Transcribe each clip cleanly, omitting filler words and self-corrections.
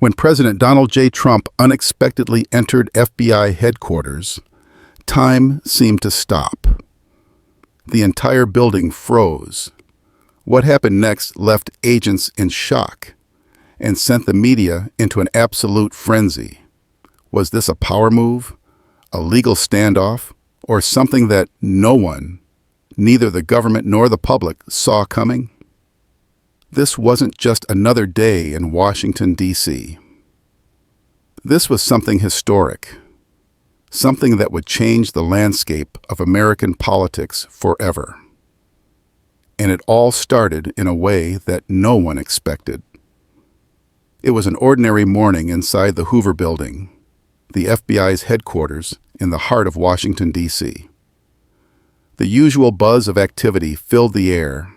When President Donald J. Trump unexpectedly entered FBI headquarters, time seemed to stop. The entire building froze. What happened next left agents in shock and sent the media into an absolute frenzy. Was this a power move, a legal standoff, or something that no one, neither the government nor the public, saw coming? This wasn't just another day in Washington, D.C. This was something historic, something that would change the landscape of American politics forever. And it all started in a way that no one expected. It was an ordinary morning inside the Hoover Building, the FBI's headquarters in the heart of Washington, D.C. The usual buzz of activity filled the air,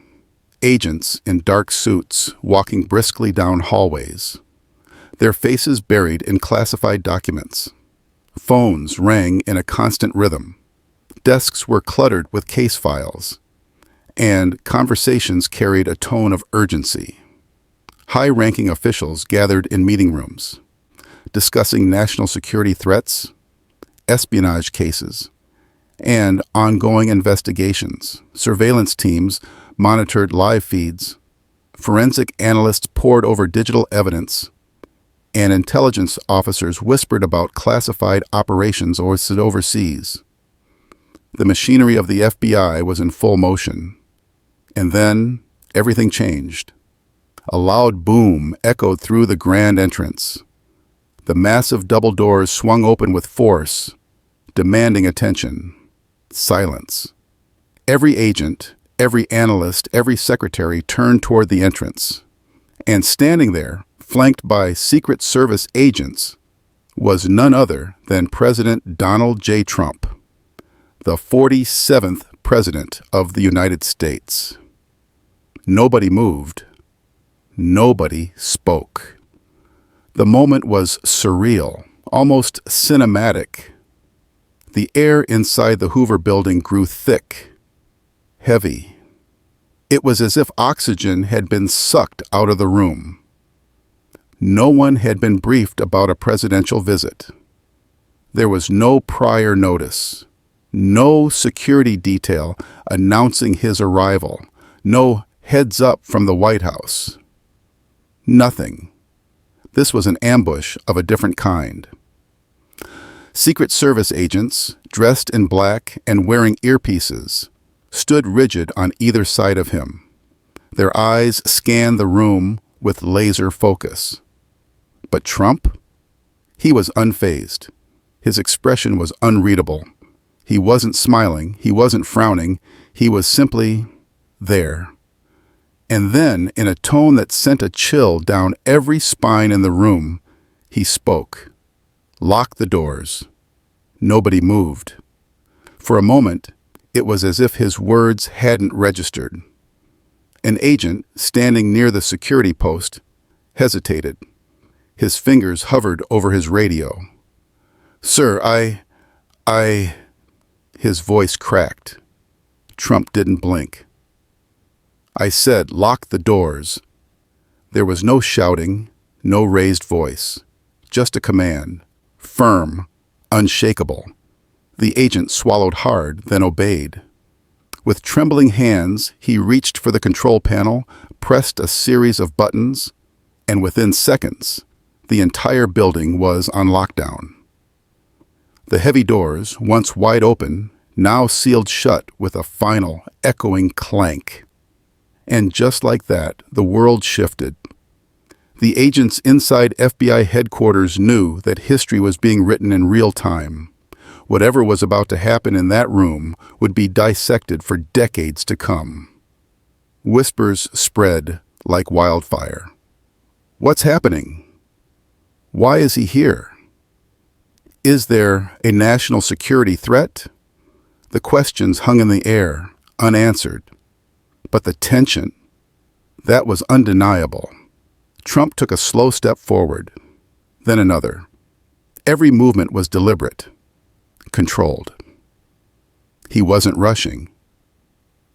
agents in dark suits walking briskly down hallways, their faces buried in classified documents. Phones rang in a constant rhythm. Desks were cluttered with case files, and conversations carried a tone of urgency. High-ranking officials gathered in meeting rooms, discussing national security threats, espionage cases, and ongoing investigations. Surveillance teams monitored live feeds, forensic analysts pored over digital evidence, and intelligence officers whispered about classified operations overseas. The machinery of the FBI was in full motion. And then everything changed. A loud boom echoed through the grand entrance. The massive double doors swung open with force, demanding attention. Silence. Every agent, every analyst, every secretary turned toward the entrance. And standing there, flanked by Secret Service agents, was none other than President Donald J. Trump, the 47th President of the United States. Nobody moved. Nobody spoke. The moment was surreal, almost cinematic. The air inside the Hoover Building grew thick, heavy. It was as if oxygen had been sucked out of the room. No one had been briefed about a presidential visit. There was no prior notice, no security detail announcing his arrival, no heads up from the White House. Nothing. This was an ambush of a different kind. Secret Service agents, dressed in black and wearing earpieces, stood rigid on either side of him. Their eyes scanned the room with laser focus. But Trump? He was unfazed. His expression was unreadable. He wasn't smiling, he wasn't frowning, he was simply there. And then, in a tone that sent a chill down every spine in the room, he spoke. Lock the doors. Nobody moved. For a moment, it was as if his words hadn't registered. An agent, standing near the security post, hesitated. His fingers hovered over his radio. "Sir, I... His voice cracked. Trump didn't blink. "I said, lock the doors." There was no shouting, no raised voice, just a command, firm, unshakable. The agent swallowed hard, then obeyed. With trembling hands, he reached for the control panel, pressed a series of buttons, and within seconds, the entire building was on lockdown. The heavy doors, once wide open, now sealed shut with a final, echoing clank. And just like that, the world shifted. The agents inside FBI headquarters knew that history was being written in real time. Whatever was about to happen in that room would be dissected for decades to come. Whispers spread like wildfire. What's happening? Why is he here? Is there a national security threat? The questions hung in the air, unanswered. But the tension, that was undeniable. Trump took a slow step forward, then another. Every movement was deliberate, controlled. He wasn't rushing.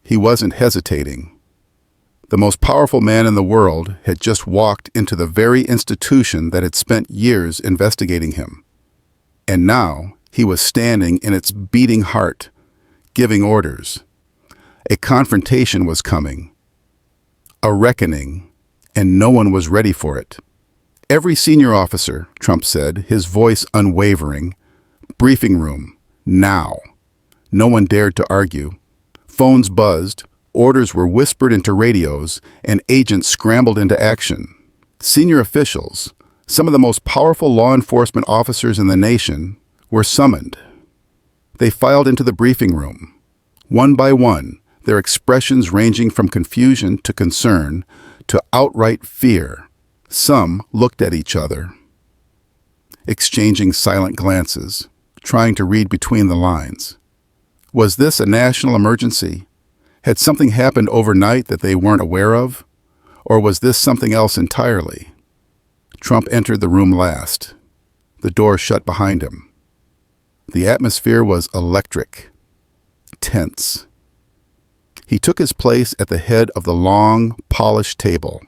He wasn't hesitating. The most powerful man in the world had just walked into the very institution that had spent years investigating him. And now he was standing in its beating heart, giving orders. A confrontation was coming, a reckoning, and no one was ready for it. Every senior officer, Trump said, his voice unwavering, briefing room, now. No one dared to argue. Phones buzzed, orders were whispered into radios, and agents scrambled into action. Senior officials, some of the most powerful law enforcement officers in the nation, were summoned. They filed into the briefing room. One by one, their expressions ranging from confusion to concern to outright fear. Some looked at each other, exchanging silent glances, trying to read between the lines. Was this a national emergency? Had something happened overnight that they weren't aware of? Or was this something else entirely? Trump entered the room last. The door shut behind him. The atmosphere was electric, tense. He took his place at the head of the long, polished table,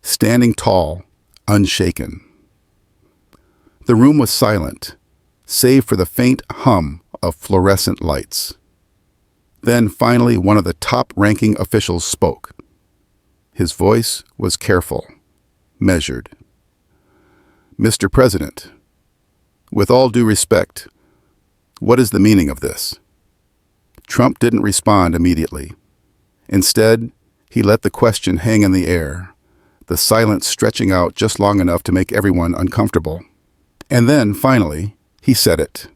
standing tall, unshaken. The room was silent, save for the faint hum of fluorescent lights. Then finally one of the top-ranking officials spoke. His voice was careful, measured. "Mr. President, with all due respect, what is the meaning of this?" Trump didn't respond immediately. Instead, he let the question hang in the air, the silence stretching out just long enough to make everyone uncomfortable. And then, finally, he said it.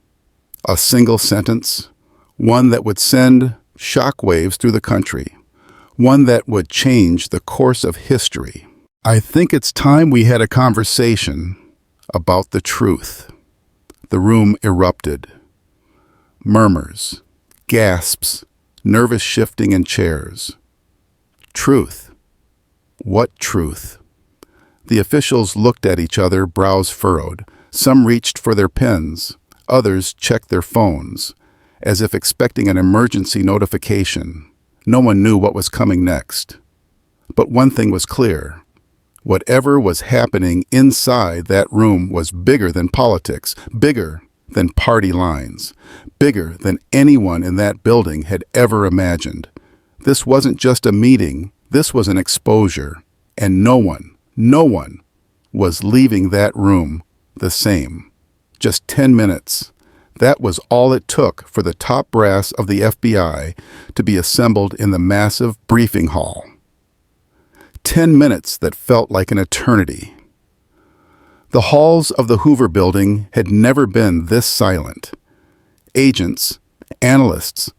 A single sentence, one that would send shockwaves through the country, one that would change the course of history. "I think it's time we had a conversation about the truth." The room erupted. Murmurs, gasps, nervous shifting in chairs. Truth. What truth? The officials looked at each other, brows furrowed. Some reached for their pens. Others checked their phones, as if expecting an emergency notification. No one knew what was coming next. But one thing was clear. Whatever was happening inside that room was bigger than politics, bigger than party lines, bigger than anyone in that building had ever imagined. This wasn't just a meeting, this was an exposure, and no one was leaving that room the same. Just 10 minutes. That was all it took for the top brass of the FBI to be assembled in the massive briefing hall. 10 minutes that felt like an eternity. The halls of the Hoover Building had never been this silent. Agents, analysts,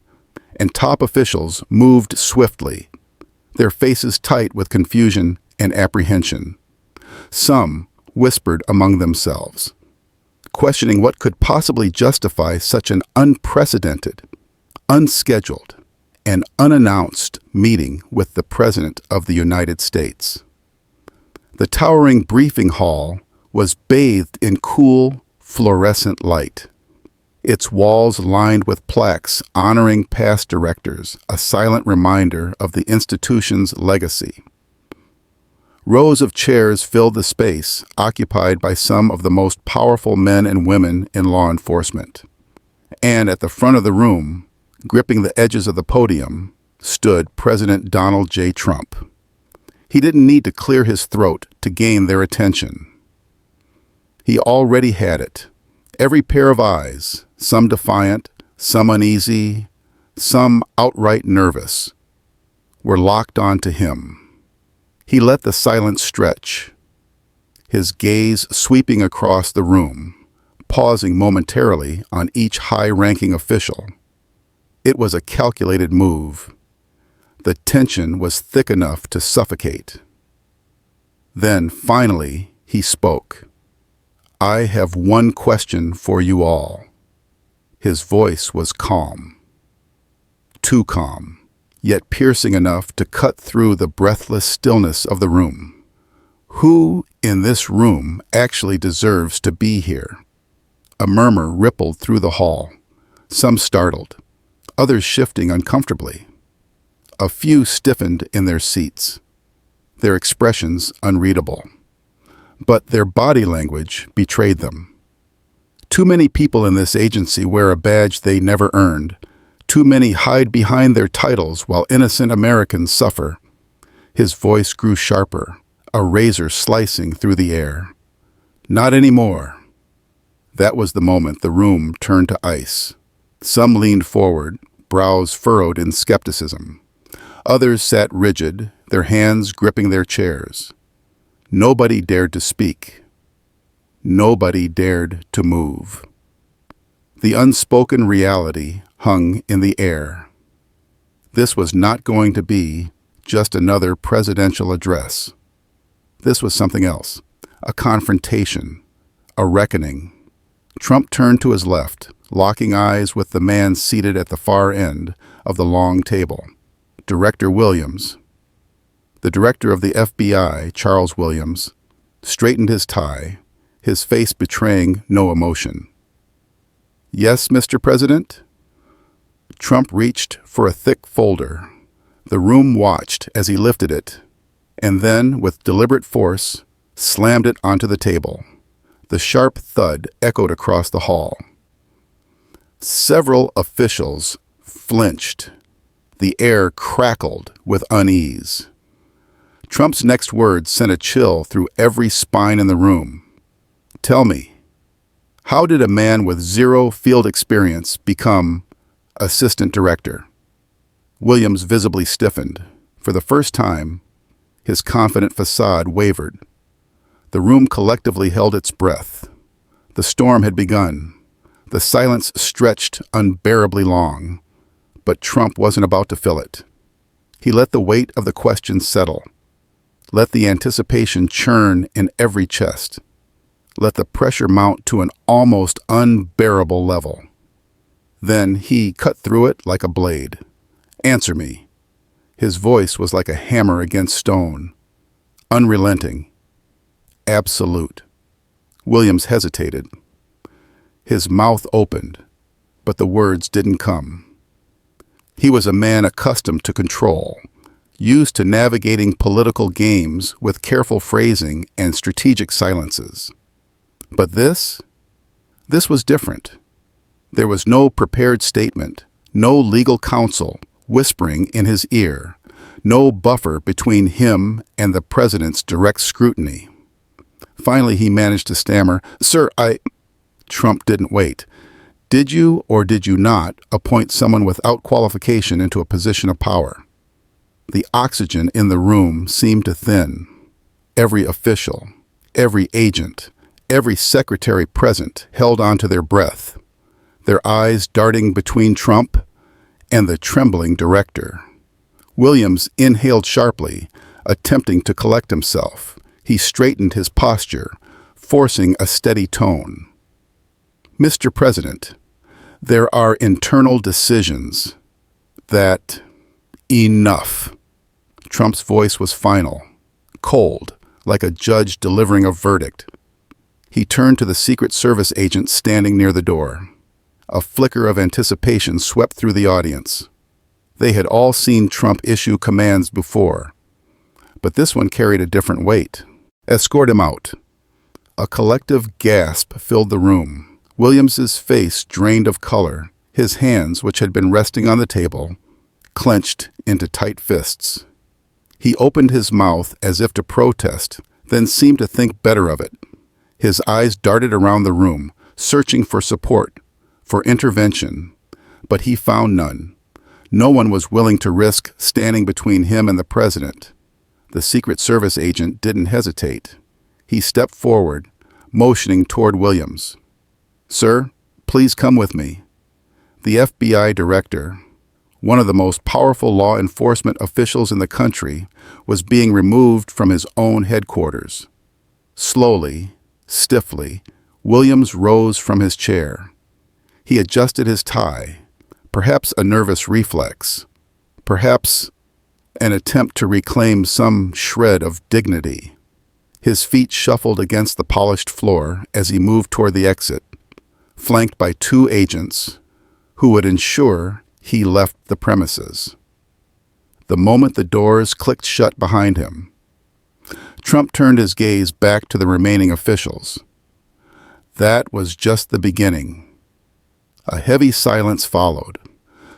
and top officials moved swiftly, their faces tight with confusion and apprehension. Some whispered among themselves, questioning what could possibly justify such an unprecedented, unscheduled, and unannounced meeting with the President of the United States. The towering briefing hall was bathed in cool, fluorescent light, its walls lined with plaques honoring past directors, a silent reminder of the institution's legacy. Rows of chairs filled the space, occupied by some of the most powerful men and women in law enforcement. And at the front of the room, gripping the edges of the podium, stood President Donald J. Trump. He didn't need to clear his throat to gain their attention. He already had it. Every pair of eyes, some defiant, some uneasy, some outright nervous, were locked onto him. He let the silence stretch, his gaze sweeping across the room, pausing momentarily on each high-ranking official. It was a calculated move. The tension was thick enough to suffocate. Then, finally, he spoke. "I have one question for you all." His voice was calm. Too calm, yet piercing enough to cut through the breathless stillness of the room. Who in this room actually deserves to be here? A murmur rippled through the hall, some startled, others shifting uncomfortably. A few stiffened in their seats. their expressions unreadable. But their body language betrayed them. Too many people in this agency wear a badge they never earned. Too many hide behind their titles while innocent Americans suffer. His voice grew sharper, a razor slicing through the air. Not anymore. That was the moment the room turned to ice. Some leaned forward, brows furrowed in skepticism. Others sat rigid, their hands gripping their chairs. Nobody dared to speak. Nobody dared to move. The unspoken reality hung in the air. This was not going to be just another presidential address. This was something else, a confrontation, a reckoning. Trump turned to his left, locking eyes with the man seated at the far end of the long table, Director Williams. The director of the FBI, Charles Williams, straightened his tie, his face betraying no emotion. "Yes, Mr. President?" Trump reached for a thick folder. The room watched as he lifted it, and then, with deliberate force, slammed it onto the table. The sharp thud echoed across the hall. Several officials flinched. The air crackled with unease. Trump's next words sent a chill through every spine in the room. "Tell me, how did a man with zero field experience become assistant director?" Williams visibly stiffened. For the first time, his confident facade wavered. The room collectively held its breath. The storm had begun. The silence stretched unbearably long, but Trump wasn't about to fill it. He let the weight of the question settle. Let the anticipation churn in every chest. Let the pressure mount to an almost unbearable level. Then he cut through it like a blade. "Answer me." His voice was like a hammer against stone. Unrelenting. Absolute. Williams hesitated. His mouth opened, but the words didn't come. He was a man accustomed to control, used to navigating political games with careful phrasing and strategic silences. But this was different. There was no prepared statement, no legal counsel whispering in his ear, no buffer between him and the president's direct scrutiny. Finally, he managed to stammer, "Sir, Trump didn't wait. "Did you or did you not appoint someone without qualification into a position of power?" The oxygen in the room seemed to thin. Every official, every agent, every secretary present held on to their breath, their eyes darting between Trump and the trembling director. Williams inhaled sharply, attempting to collect himself. He straightened his posture, forcing a steady tone. "Mr. President, there are internal decisions that..." "Enough." Trump's voice was final, cold, like a judge delivering a verdict. He turned to the Secret Service agent standing near the door. A flicker of anticipation swept through the audience. They had all seen Trump issue commands before, but this one carried a different weight. "Escort him out." A collective gasp filled the room. Williams's face drained of color, his hands, which had been resting on the table, clenched into tight fists. He opened his mouth as if to protest, then seemed to think better of it. His eyes darted around the room, searching for support, for intervention, but he found none. No one was willing to risk standing between him and the president. The Secret Service agent didn't hesitate. He stepped forward, motioning toward Williams. "Sir, please come with me." The FBI director, one of the most powerful law enforcement officials in the country, was being removed from his own headquarters. Slowly, stiffly, Williams rose from his chair. He adjusted his tie, perhaps a nervous reflex, perhaps an attempt to reclaim some shred of dignity. His feet shuffled against the polished floor as he moved toward the exit, flanked by two agents who would ensure he left the premises. The moment the doors clicked shut behind him, Trump turned his gaze back to the remaining officials. That was just the beginning. A heavy silence followed.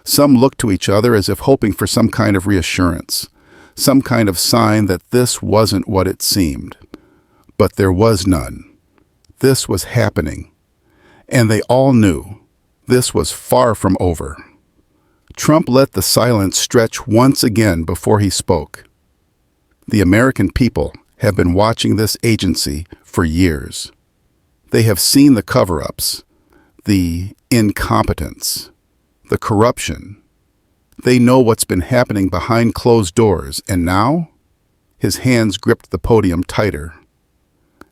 Some looked to each other as if hoping for some kind of reassurance, some kind of sign that this wasn't what it seemed. But there was none. This was happening. And they all knew this was far from over. Trump let the silence stretch once again before he spoke. The American people have been watching this agency for years. They have seen the cover-ups, the incompetence, the corruption. They know what's been happening behind closed doors, and now, his hands gripped the podium tighter.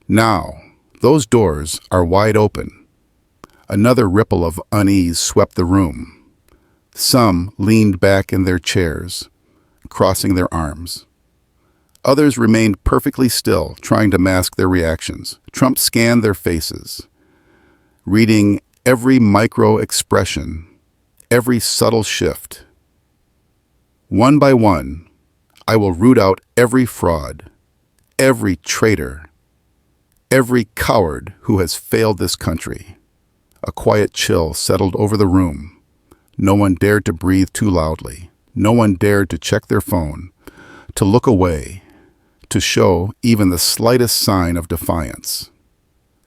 Now, those doors are wide open. Another ripple of unease swept the room. Some leaned back in their chairs, crossing their arms. Others remained perfectly still, trying to mask their reactions. Trump scanned their faces, reading every micro-expression, every subtle shift. One by one, I will root out every fraud, every traitor, every coward who has failed this country. A quiet chill settled over the room. No one dared to breathe too loudly. No one dared to check their phone, to look away, to show even the slightest sign of defiance.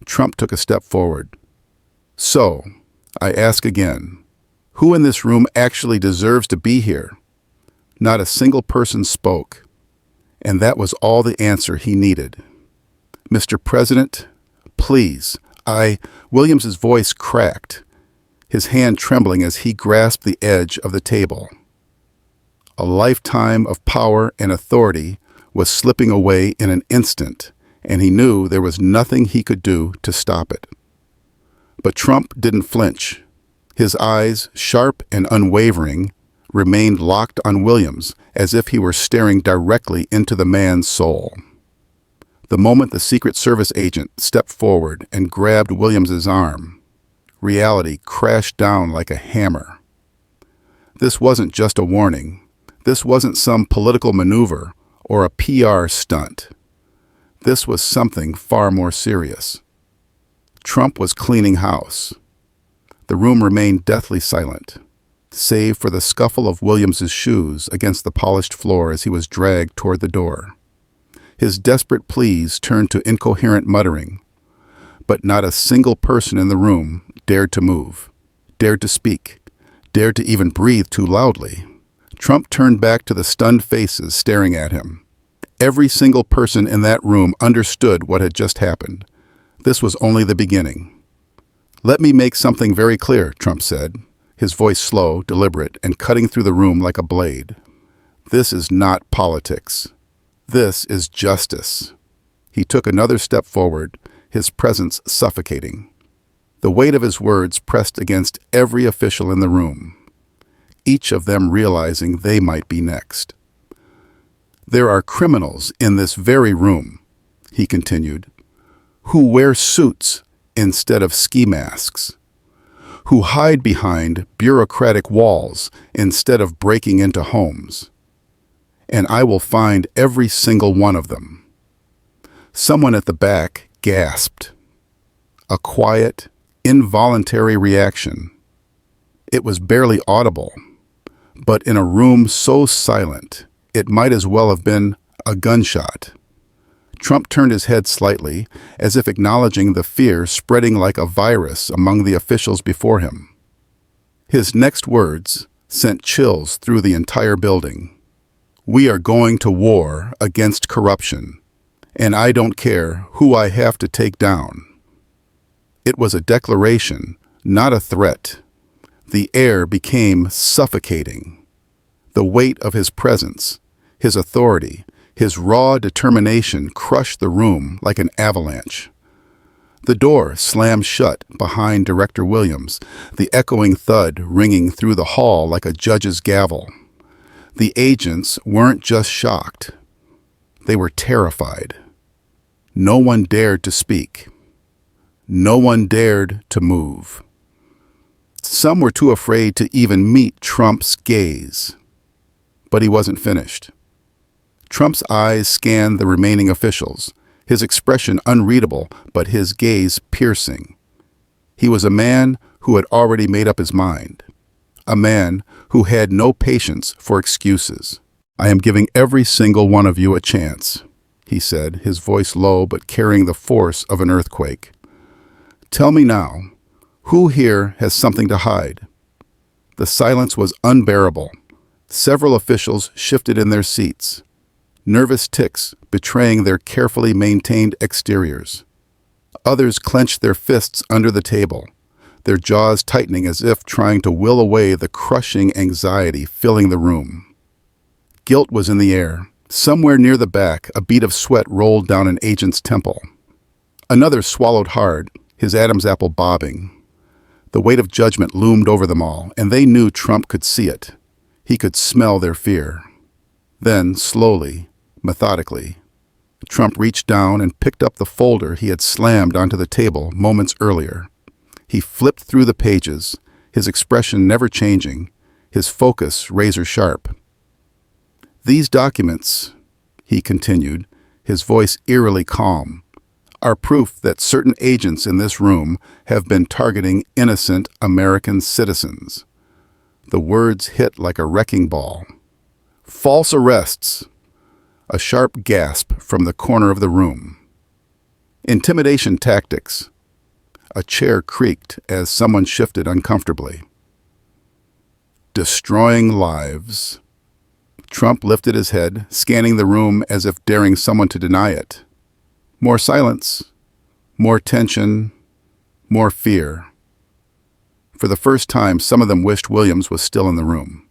Trump took a step forward. So, I ask again, who in this room actually deserves to be here? Not a single person spoke, and that was all the answer he needed. Mr. President, please, Williams's voice cracked, his hand trembling as he grasped the edge of the table. A lifetime of power and authority was slipping away in an instant, and he knew there was nothing he could do to stop it. But Trump didn't flinch. His eyes, sharp and unwavering, remained locked on Williams as if he were staring directly into the man's soul. The moment the Secret Service agent stepped forward and grabbed Williams's arm, reality crashed down like a hammer. This wasn't just a warning. This wasn't some political maneuver or a PR stunt. This was something far more serious. Trump was cleaning house. The room remained deathly silent, save for the scuffle of Williams's shoes against the polished floor as he was dragged toward the door. His desperate pleas turned to incoherent muttering, but not a single person in the room dared to move, dared to speak, dared to even breathe too loudly. Trump turned back to the stunned faces staring at him. Every single person in that room understood what had just happened. This was only the beginning. "Let me make something very clear," Trump said, his voice slow, deliberate, and cutting through the room like a blade. "This is not politics. This is justice." He took another step forward, his presence suffocating. The weight of his words pressed against every official in the room, each of them realizing they might be next. "There are criminals in this very room," he continued, "who wear suits instead of ski masks, who hide behind bureaucratic walls instead of breaking into homes. And I will find every single one of them." Someone at the back gasped. A quiet, involuntary reaction. It was barely audible, but in a room so silent, it might as well have been a gunshot. Trump turned his head slightly, as if acknowledging the fear spreading like a virus among the officials before him. His next words sent chills through the entire building. "We are going to war against corruption, and I don't care who I have to take down." It was a declaration, not a threat. The air became suffocating. The weight of his presence, his authority, his raw determination crushed the room like an avalanche. The door slammed shut behind Director Williams, the echoing thud ringing through the hall like a judge's gavel. The agents weren't just shocked. They were terrified. No one dared to speak. No one dared to move. Some were too afraid to even meet Trump's gaze. But he wasn't finished. Trump's eyes scanned the remaining officials, his expression unreadable, but his gaze piercing. He was a man who had already made up his mind. A man who had no patience for excuses. "I am giving every single one of you a chance," he said, his voice low but carrying the force of an earthquake. "Tell me now, who here has something to hide?" The silence was unbearable. Several officials shifted in their seats, nervous tics betraying their carefully maintained exteriors. Others clenched their fists under the table, their jaws tightening as if trying to will away the crushing anxiety filling the room. Guilt was in the air. Somewhere near the back, a bead of sweat rolled down an agent's temple. Another swallowed hard, his Adam's apple bobbing. The weight of judgment loomed over them all, and they knew Trump could see it. He could smell their fear. Then, slowly, methodically, Trump reached down and picked up the folder he had slammed onto the table moments earlier. He flipped through the pages, his expression never changing, his focus razor-sharp. "These documents," he continued, his voice eerily calm, "are proof that certain agents in this room have been targeting innocent American citizens." The words hit like a wrecking ball. "False arrests!" A sharp gasp from the corner of the room. "Intimidation tactics." A chair creaked as someone shifted uncomfortably. "Destroying lives." Trump lifted his head, scanning the room as if daring someone to deny it. More silence, more tension, more fear. For the first time, some of them wished Williams was still in the room.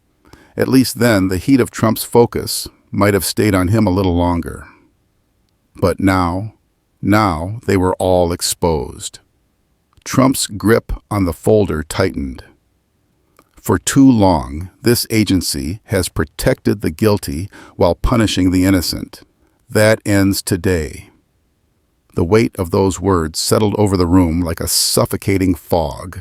At least then, the heat of Trump's focus might have stayed on him a little longer. But now they were all exposed. Trump's grip on the folder tightened. For too long, this agency has protected the guilty while punishing the innocent. That ends today. The weight of those words settled over the room like a suffocating fog.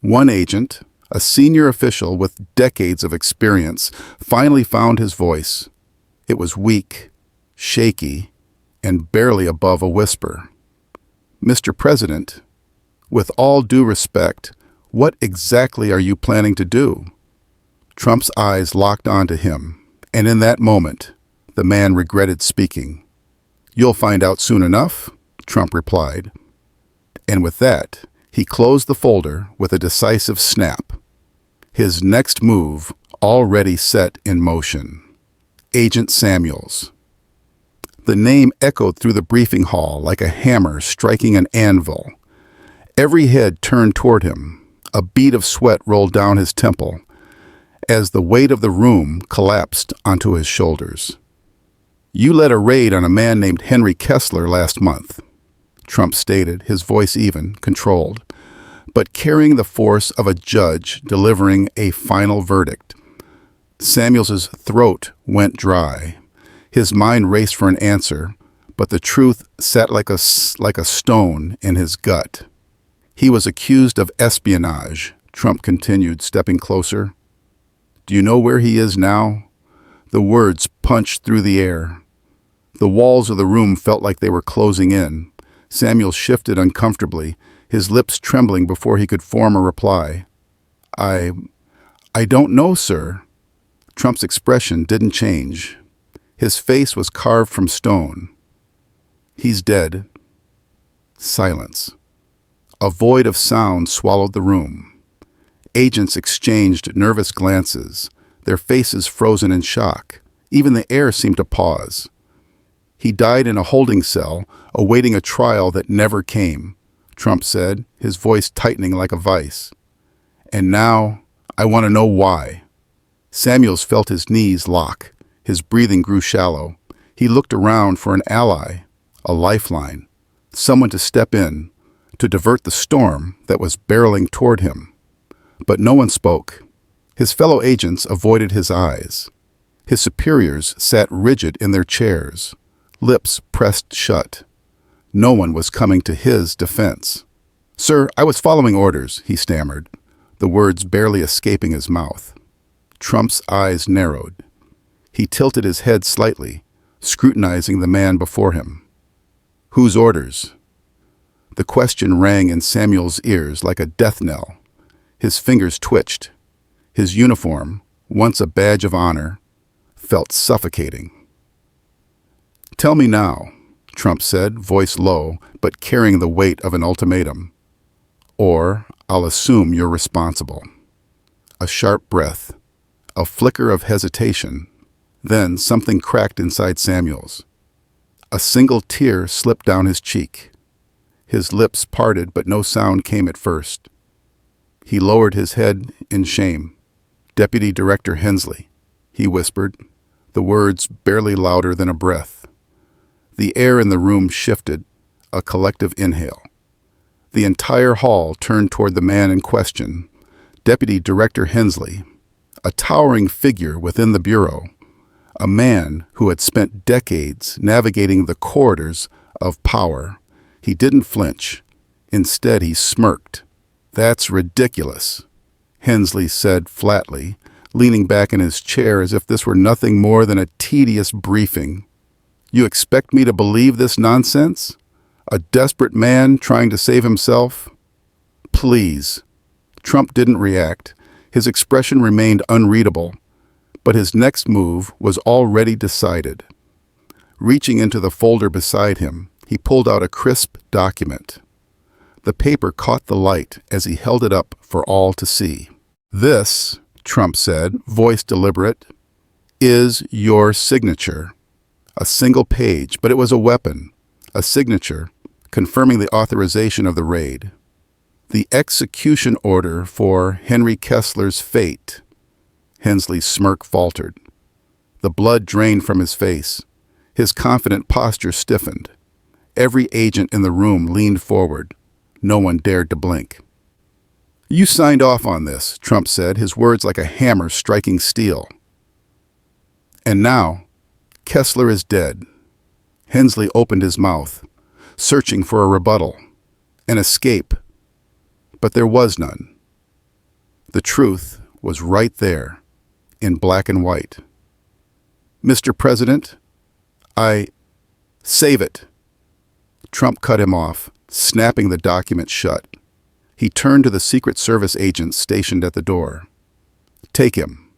One agent, a senior official with decades of experience, finally found his voice. It was weak, shaky, and barely above a whisper. "Mr. President, with all due respect, what exactly are you planning to do?" Trump's eyes locked onto him, and in that moment, the man regretted speaking. "You'll find out soon enough," Trump replied. And with that, he closed the folder with a decisive snap. His next move already set in motion. Agent Samuels. The name echoed through the briefing hall like a hammer striking an anvil. Every head turned toward him. A bead of sweat rolled down his temple as the weight of the room collapsed onto his shoulders. "You led a raid on a man named Henry Kessler last month," Trump stated, his voice even, controlled, but carrying the force of a judge delivering a final verdict. Samuels's throat went dry. His mind raced for an answer, but the truth sat like a stone in his gut. "He was accused of espionage," Trump continued, stepping closer. "Do you know where he is now?" The words punched through the air. The walls of the room felt like they were closing in. Samuel shifted uncomfortably, his lips trembling before he could form a reply. I don't know, sir." Trump's expression didn't change. His face was carved from stone. "He's dead." Silence. A void of sound swallowed the room. Agents exchanged nervous glances, their faces frozen in shock. Even the air seemed to pause. "He died in a holding cell, awaiting a trial that never came," Trump said, his voice tightening like a vice. "And now, I want to know why." Samuels felt his knees lock. His breathing grew shallow. He looked around for an ally, a lifeline, someone to step in, to divert the storm that was barreling toward him. But no one spoke. His fellow agents avoided his eyes. His superiors sat rigid in their chairs, lips pressed shut. No one was coming to his defense. "Sir, I was following orders," he stammered, the words barely escaping his mouth. Trump's eyes narrowed. He tilted his head slightly, scrutinizing the man before him. "Whose orders?" The question rang in Samuel's ears like a death knell. His fingers twitched. His uniform, once a badge of honor, felt suffocating. "Tell me now," Trump said, voice low, but carrying the weight of an ultimatum. "Or I'll assume you're responsible." A sharp breath, a flicker of hesitation, then something cracked inside Samuel's. A single tear slipped down his cheek. His lips parted, but no sound came at first. He lowered his head in shame. "Deputy Director Hensley," he whispered, the words barely louder than a breath. The air in the room shifted, a collective inhale. The entire hall turned toward the man in question, Deputy Director Hensley, a towering figure within the bureau, a man who had spent decades navigating the corridors of power. He didn't flinch. Instead, he smirked. "That's ridiculous," Hensley said flatly, leaning back in his chair as if this were nothing more than a tedious briefing. "You expect me to believe this nonsense? A desperate man trying to save himself? Please." Trump didn't react. His expression remained unreadable, but his next move was already decided. Reaching into the folder beside him, he pulled out a crisp document. The paper caught the light as he held it up for all to see. "This," Trump said, voice deliberate, "is your signature." A single page, but it was a weapon, a signature, confirming the authorization of the raid. "The execution order for Henry Kessler's fate." Hensley's smirk faltered. The blood drained from his face. His confident posture stiffened. Every agent in the room leaned forward. No one dared to blink. "You signed off on this," Trump said, his words like a hammer striking steel. "And now, Kessler is dead." Hensley opened his mouth, searching for a rebuttal, an escape. But there was none. The truth was right there, in black and white. "Mr. President, Save it." Trump cut him off, snapping the document shut. He turned to the Secret Service agents stationed at the door. "Take him."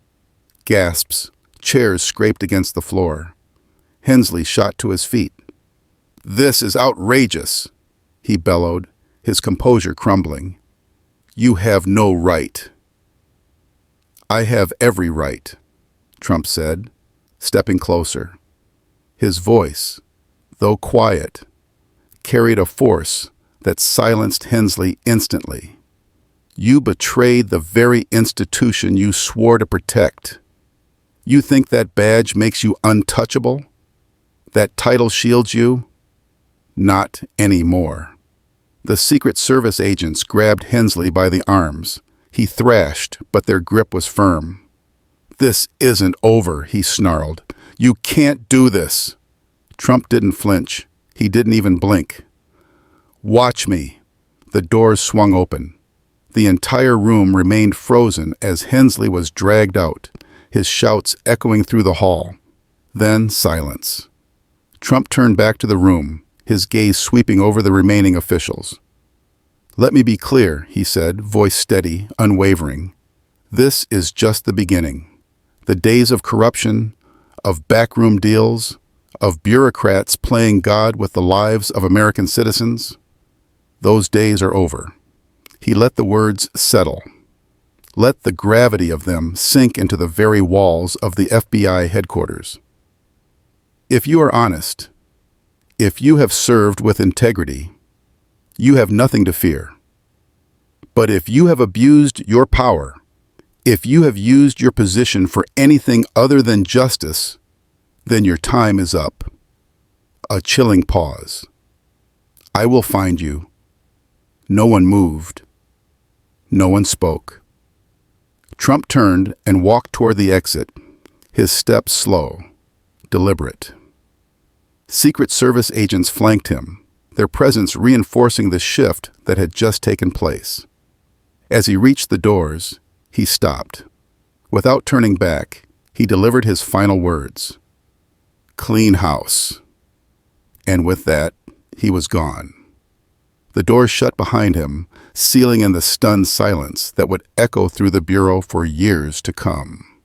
Gasps. Chairs scraped against the floor. Hensley shot to his feet. "This is outrageous," he bellowed, his composure crumbling. "You have no right." "I have every right," Trump said, stepping closer. His voice, though quiet, carried a force that silenced Hensley instantly. "You betrayed the very institution you swore to protect. You think that badge makes you untouchable? That title shields you? Not anymore." The Secret Service agents grabbed Hensley by the arms. He thrashed, but their grip was firm. "This isn't over," he snarled. "You can't do this." Trump didn't flinch. He didn't even blink. "Watch me." The doors swung open. The entire room remained frozen as Hensley was dragged out, his shouts echoing through the hall. Then silence. Trump turned back to the room, his gaze sweeping over the remaining officials. "Let me be clear," he said, voice steady, unwavering. "This is just the beginning. The days of corruption, of backroom deals, of bureaucrats playing God with the lives of American citizens, those days are over." He let the words settle. Let the gravity of them sink into the very walls of the FBI headquarters. "If you are honest, if you have served with integrity, you have nothing to fear. But if you have abused your power, if you have used your position for anything other than justice, then your time is up." A chilling pause. "I will find you." No one moved. No one spoke. Trump turned and walked toward the exit, his steps slow, deliberate. Secret Service agents flanked him, their presence reinforcing the shift that had just taken place. As he reached the doors, he stopped. Without turning back, he delivered his final words. clean house. And with that, he was gone. The door shut behind him, sealing in the stunned silence that would echo through the bureau for years to come.